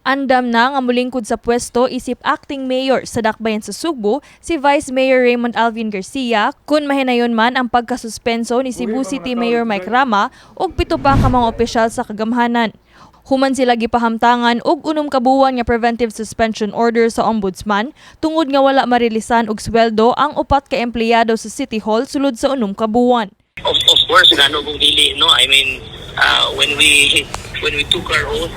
Andam na nga mulingkod sa pwesto isip acting mayor sa Dakbayan sa Subo si Vice Mayor Raymond Alvin Garcia kun mahinayon man ang pagkasuspenso ni Cebu City Mayor Mike Rama ug 7 pa ka mga opisyal sa kagamhanan. Human sila gipahamtangan og 6 ka buwan nga preventive suspension order sa ombudsman tungod nga wala marilisan og sweldo ang 4 ka empleyado sa City Hall sulod sa 6 ka buwan. Of course, gano kung dili, no? I mean, when we took our oath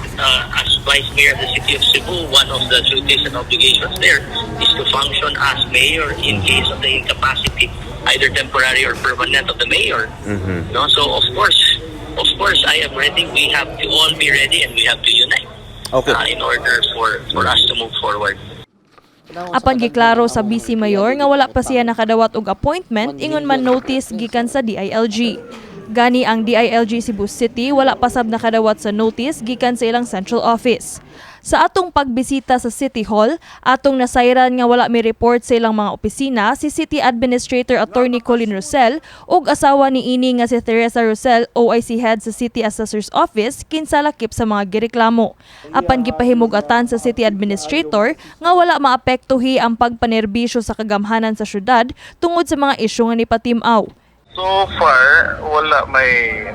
as Vice Mayor of the City of Cebu, one of the duties and obligations there is to function as mayor in case of the incapacity, either temporary or permanent, of the mayor. No, so of course, I am ready. We have to all be ready, and we have to unite in order for us to move forward. Apan giklaro sa Vice Mayor nga wala pa siya nakadawat og appointment ingon man notice gikan sa DILG. Gani ang DILG Cebu City wala pa sab nakadawat sa notice gikan sa ilang central office. Sa atong pagbisita sa City Hall, atong nasayran nga wala may report sa ilang mga opisina si City Administrator Attorney Colin Rosel ug asawa ni ini nga si Teresa Rosel, OIC Head sa City Assessor's Office, kinsa lakip sa mga gireklamo. Apan gipahimug-atan sa City Administrator nga wala maapektuhi ang pagpanerbisyo sa kagamhanan sa syudad tungod sa mga isyu nga nipatimaw. So far, wala may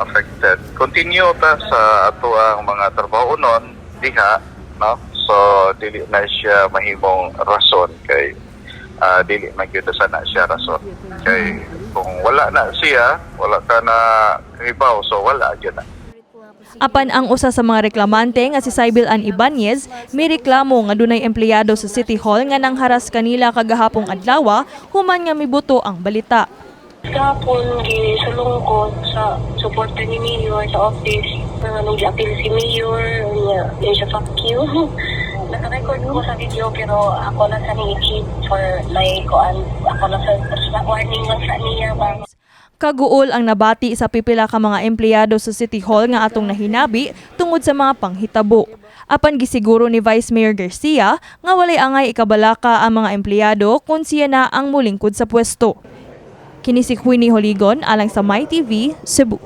affected. Continue ta sa ato ang mga trabaho nun, diha, no? So, dili na siya mahimong rason kay dili magyud sana siya rason. Kay kung wala na siya, wala ka na hibaw, so wala gyud na. Apan ang usa sa mga reklamante nga si Sybil Ann Ibanez, may reklamo nga dunay empleyado sa City Hall nga nangharas kanila kagahapong adlaw human nga mibuto ang balita. Kahapon gisulong ko sa suporta ni Mayor sa office. Nung gi-appeal si Mayor, niya siya fuck you. Naka-record ko sa video pero ako lang sa ni-cheat for my koan. Ako lang sa warning lang sa niya ba. Kaguol ang nabati sa pipila ka mga empleyado sa City Hall nga atong nahinabi tungod sa mga panghitabo. Apan gisiguro ni Vice Mayor Garcia nga walay angay ikabalaka ang mga empleyado kung siya na ang mulingkod sa pwesto. Kini si Queenie Holigon alang sa MyTV, Cebu.